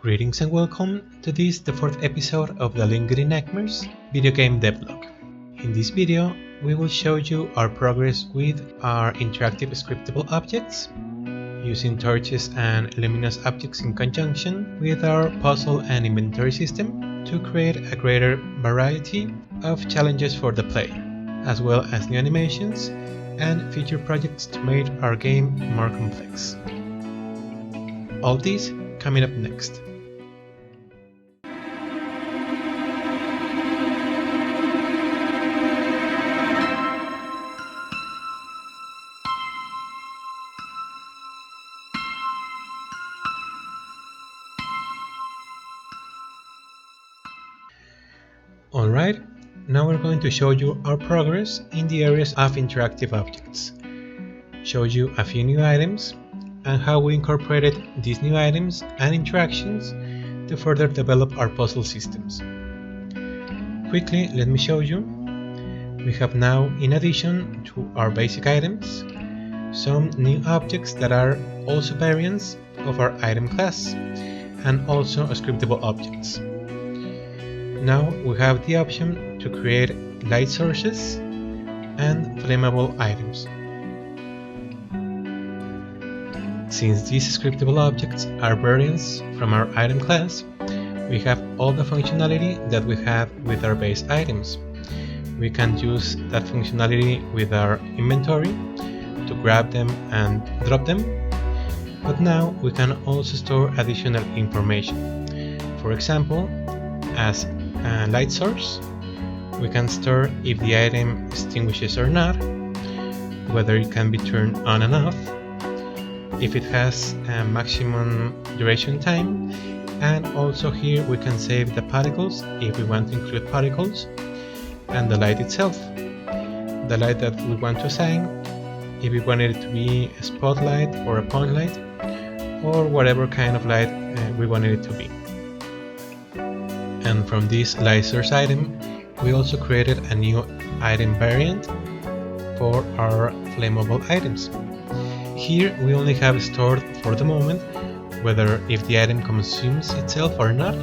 Greetings and welcome to this, the fourth episode of the Lingering Nightmares video game devlog. In this video, we will show you our progress with our interactive scriptable objects, using torches and luminous objects in conjunction with our puzzle and inventory system to create a greater variety of challenges for the play, as well as new animations and future projects to make our game more complex. All this coming up next. Alright, now we're going to show you our progress in the areas of interactive objects, show you a few new items, and how we incorporated these new items and interactions to further develop our puzzle systems. Quickly, let me show you. We have now, in addition to our basic items, some new objects that are also variants of our item class, and also scriptable objects. Now we have the option to create light sources and flammable items. Since these scriptable objects are variants from our item class, we have all the functionality that we have with our base items. We can use that functionality with our inventory to grab them and drop them, but now we can also store additional information. For example, as a light source, we can store if the item extinguishes or not, whether it can be turned on and off, if it has a maximum duration time, and also here we can save the particles if we want to include particles, and the light itself, the light that we want to assign, if we want it to be a spotlight or a point light, or whatever kind of light we want it to be. And from this light source item, we also created a new item variant for our flammable items. Here we only have stored for the moment whether if the item consumes itself or not,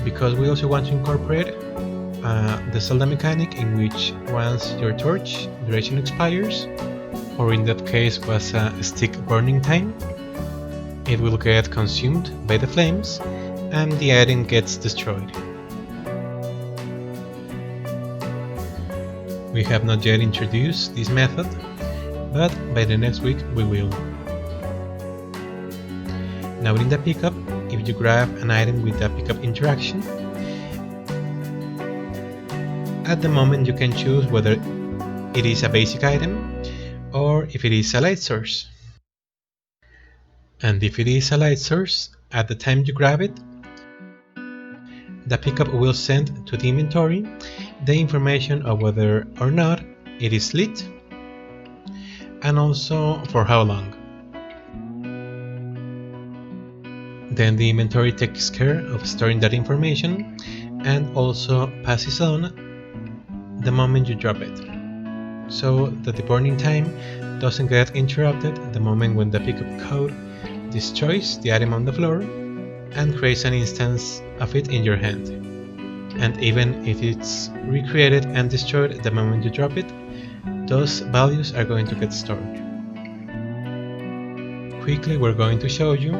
because we also want to incorporate the Zelda mechanic in which once your torch duration expires, or in that case was a stick burning time, it will get consumed by the flames and the item gets destroyed. We have not yet introduced this method, but by the next week we will. Now in the pickup, if you grab an item with the pickup interaction, at the moment you can choose whether it is a basic item or if it is a light source. And if it is a light source, at the time you grab it, the pickup will send to the inventory the information of whether or not it is lit, and also for how long. Then the inventory takes care of storing that information and also passes on the moment you drop it, so that the burning time doesn't get interrupted the moment when the pickup code destroys the item on the floor and creates an instance of it in your hand. And even if it's recreated and destroyed the moment you drop it, those values are going to get stored. Quickly, we're going to show you.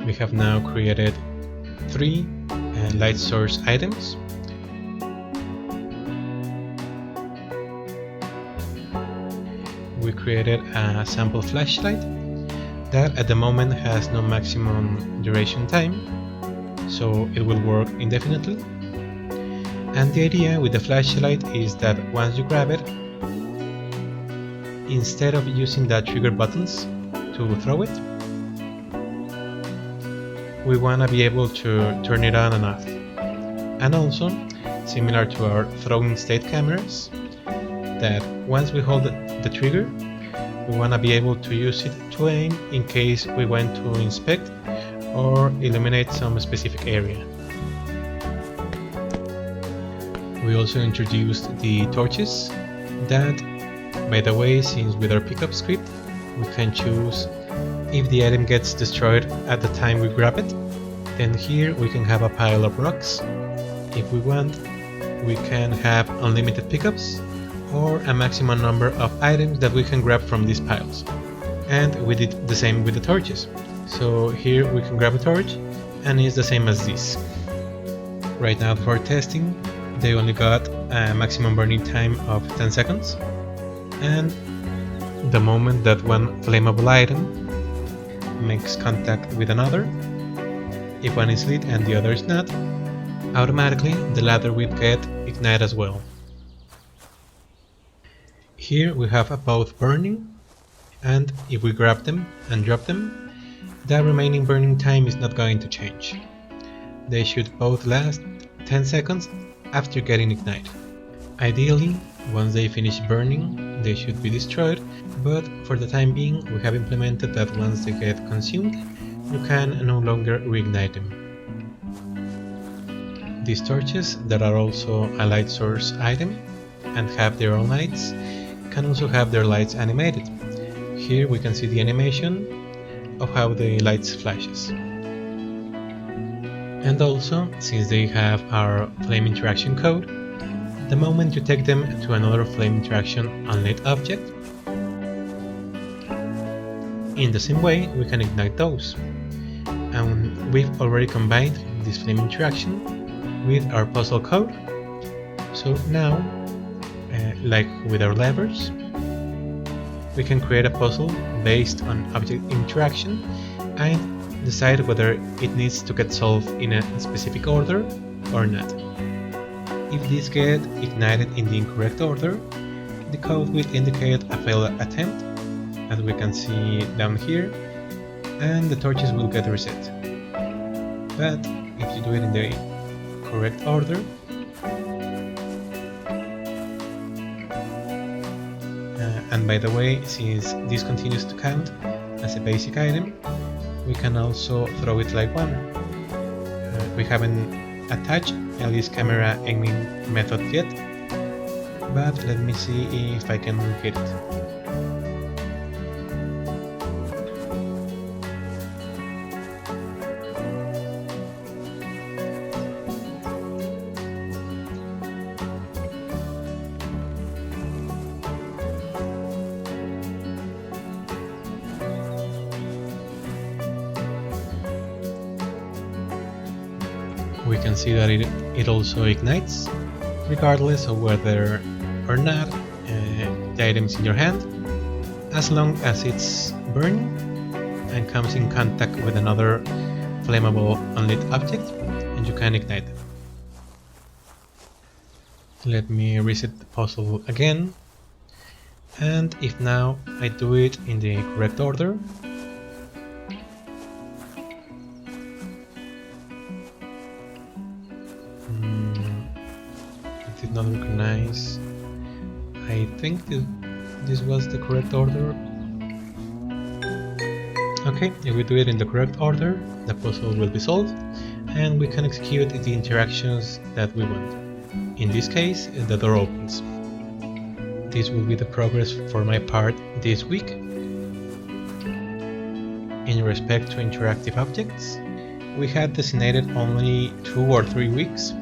We have now created 3 light source items. We created a sample flashlight that at the moment has no maximum duration time, so it will work indefinitely. And the idea with the flashlight is that once you grab it, instead of using the trigger buttons to throw it, we want to be able to turn it on and off. And also, similar to our throwing state cameras, that once we hold the trigger, we want to be able to use it to aim in case we want to inspect or illuminate some specific area. We also introduced the torches that, by the way, since with our pickup script we can choose if the item gets destroyed at the time we grab it, then here we can have a pile of rocks. If we want, we can have unlimited pickups or a maximum number of items that we can grab from these piles. And we did the same with the torches. So here we can grab a torch and it's the same as this. Right now for testing, they only got a maximum burning time of 10 seconds. And the moment that one flammable item makes contact with another, if one is lit and the other is not, automatically the latter will get ignite as well. Here we have both burning, and if we grab them and drop them, the remaining burning time is not going to change. They should both last 10 seconds after getting ignite. Ideally, once they finish burning, they should be destroyed, but for the time being we have implemented that once they get consumed, you can no longer reignite them. These torches, that are also a light source item and have their own lights, can also have their lights animated. Here we can see the animation of how the lights flashes. And also, since they have our flame interaction code, the moment you take them to another flame interaction unlit object, in the same way we can ignite those. And we've already combined this flame interaction with our puzzle code. So now, like with our levers, we can create a puzzle based on object interaction and decide whether it needs to get solved in a specific order or not. If these get ignited in the incorrect order, the code will indicate a failed attempt, as we can see down here, and the torches will get reset. But if you do it in the correct order, and by the way, since this continues to count as a basic item, we can also throw it like one. We haven't attached Ellie's camera aiming method yet, but let me see if I can hit it. We can see that it also ignites, regardless of whether or not the item is in your hand, as long as it's burning and comes in contact with another flammable unlit object, and you can ignite it. Let me reset the puzzle again, and if now I do it in the correct order, not recognize. I think this was the correct order. Okay, if we do it in the correct order, the puzzle will be solved and we can execute the interactions that we want. In this case, the door opens. This will be the progress for my part this week. In respect to interactive objects, we had designated only 2 or 3 weeks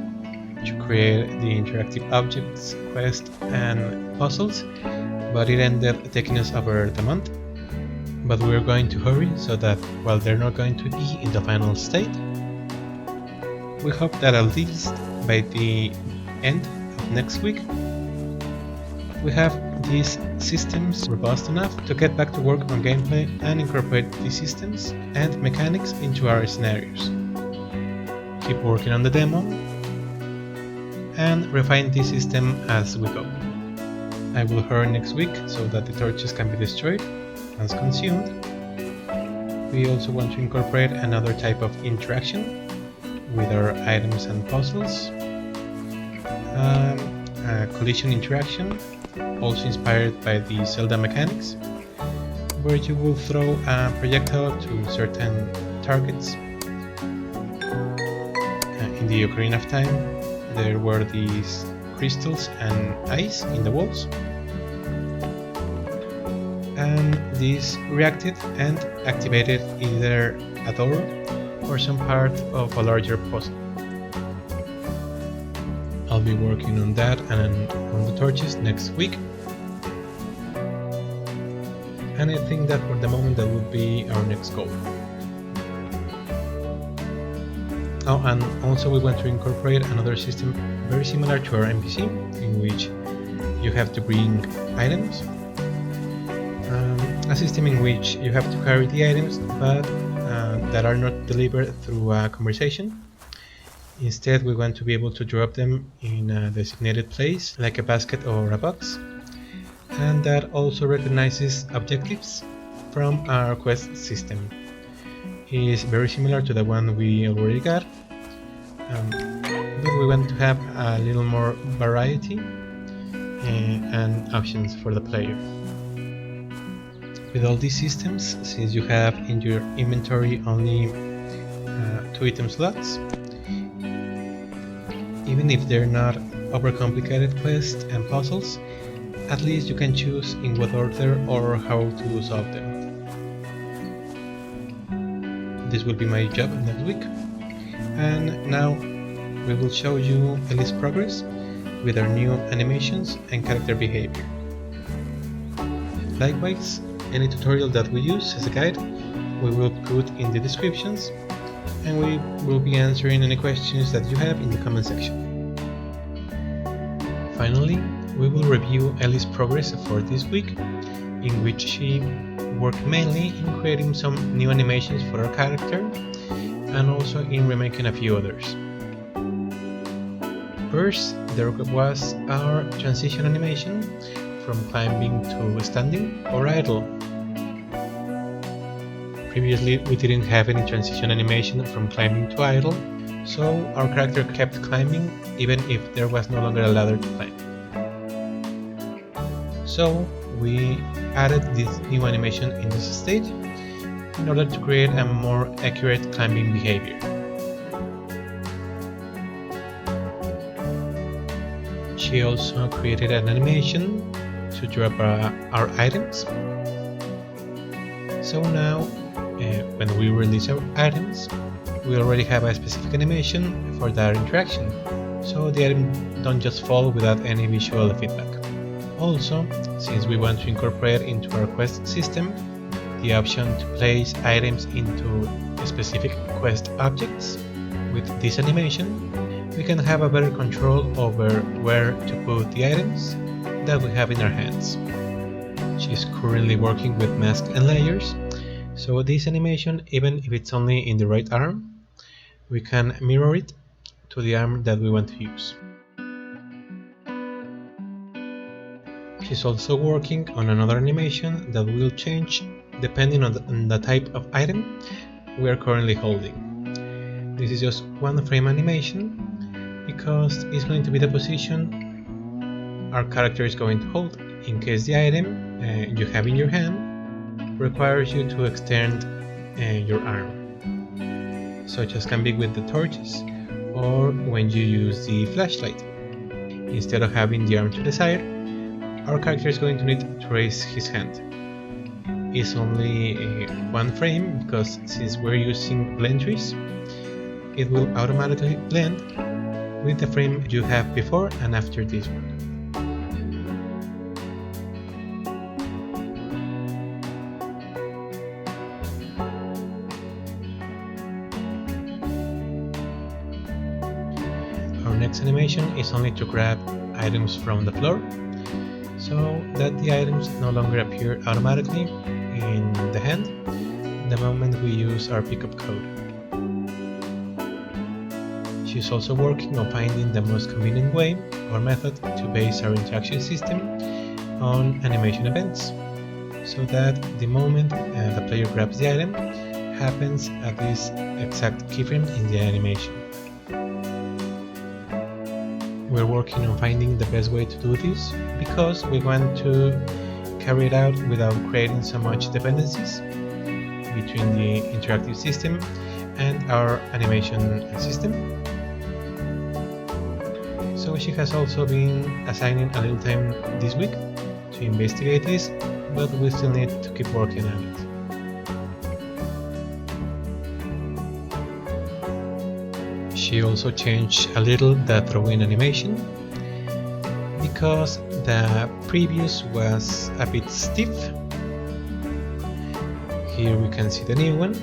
to create the interactive objects, quests and puzzles, but it ended taking us over the month. But we're going to hurry so that while they're not going to be in the final state, we hope that at least by the end of next week we have these systems robust enough to get back to work on gameplay and incorporate these systems and mechanics into our scenarios. Keep working on the demo and refine this system as we go. I will hurry next week so that the torches can be destroyed once consumed. We also want to incorporate another type of interaction with our items and puzzles. A collision interaction, also inspired by the Zelda mechanics, where you will throw a projectile to certain targets. In the Ocarina of Time, there were these crystals and ice in the walls. and this reacted and activated either a door or some part of a larger puzzle. I'll be working on that and on the torches next week. And I think that for the moment that would be our next goal. Oh, and also we want to incorporate another system very similar to our NPC, in which you have to bring items. A system in which you have to carry the items, but that are not delivered through a conversation. Instead, we want to be able to drop them in a designated place, like a basket or a box, and that also recognizes objectives from our quest system. It is very similar to the one we already got, but we want to have a little more variety and options for the player. With all these systems, since you have in your inventory only 2 item slots, even if they're not overcomplicated quests and puzzles, at least you can choose in what order or how to solve them. This will be my job next week, and now we will show you Ellie's progress with our new animations and character behavior. Likewise, any tutorial that we use as a guide we will put in the descriptions, and we will be answering any questions that you have in the comment section. Finally, we will review Ellie's progress for this week, in which she worked mainly in creating some new animations for our character and also in remaking a few others. First, there was our transition animation from climbing to standing or idle. Previously, we didn't have any transition animation from climbing to idle, so our character kept climbing even if there was no longer a ladder to climb. So we added this new animation in this stage in order to create a more accurate climbing behavior. She also created an animation to drop our items. So now, when we release our items, we already have a specific animation for that interaction, so the item don't just fall without any visual feedback. Also, since we want to incorporate into our quest system the option to place items into specific quest objects, with this animation we can have a better control over where to put the items that we have in our hands. She's currently working with masks and layers, so this animation, even if it's only in the right arm, we can mirror it to the arm that we want to use. She's also working on another animation that will change depending on the type of item we are currently holding. This is just one frame animation because it's going to be the position our character is going to hold in case the item you have in your hand requires you to extend your arm, such as can be with the torches or when you use the flashlight. Instead of having the arm to the side, our character is going to need to raise his hand. It's only one frame because since we're using blend trees, it will automatically blend with the frame you have before and after this one. Our next animation is only to grab items from the floor, so that the items no longer appear automatically in the hand the moment we use our pickup code. She's also working on finding the most convenient way or method to base our interaction system on animation events, so that the moment the player grabs the item happens at this exact keyframe in the animation. We're working on finding the best way to do this because we want to carry it out without creating so much dependencies between the interactive system and our animation system. So she has also been assigning a little time this week to investigate this, but we still need to keep working on it. She also changed a little the throw-in animation, because the previous was a bit stiff. Here we can see the new one,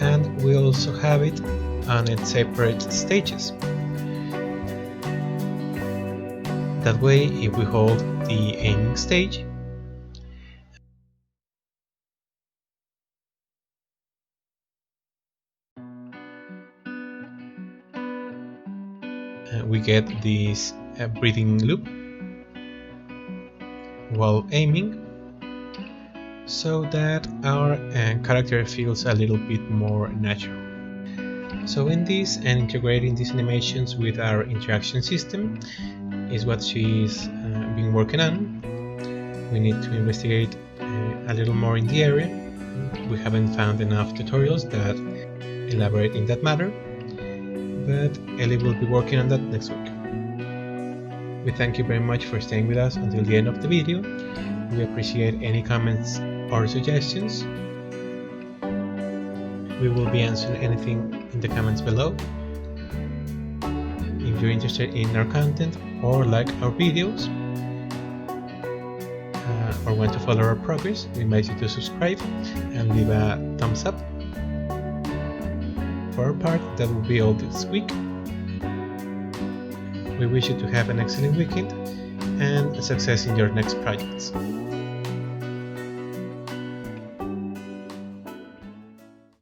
and we also have it on its separate stages. That way, if we hold the aiming stage, we get this breathing loop while aiming, so that our character feels a little bit more natural. So in this, and integrating these animations with our interaction system is what she's been working on. We need to investigate a little more in the area. We haven't found enough tutorials that elaborate in that matter, but Ellie will be working on that next week. We thank you very much for staying with us until the end of the video. We appreciate any comments or suggestions. We will be answering anything in the comments below. If you're interested in our content or like our videos, or want to follow our progress, we invite you to subscribe and leave a thumbs up. For our part, that will be all this week. We wish you to have an excellent weekend and success in your next projects.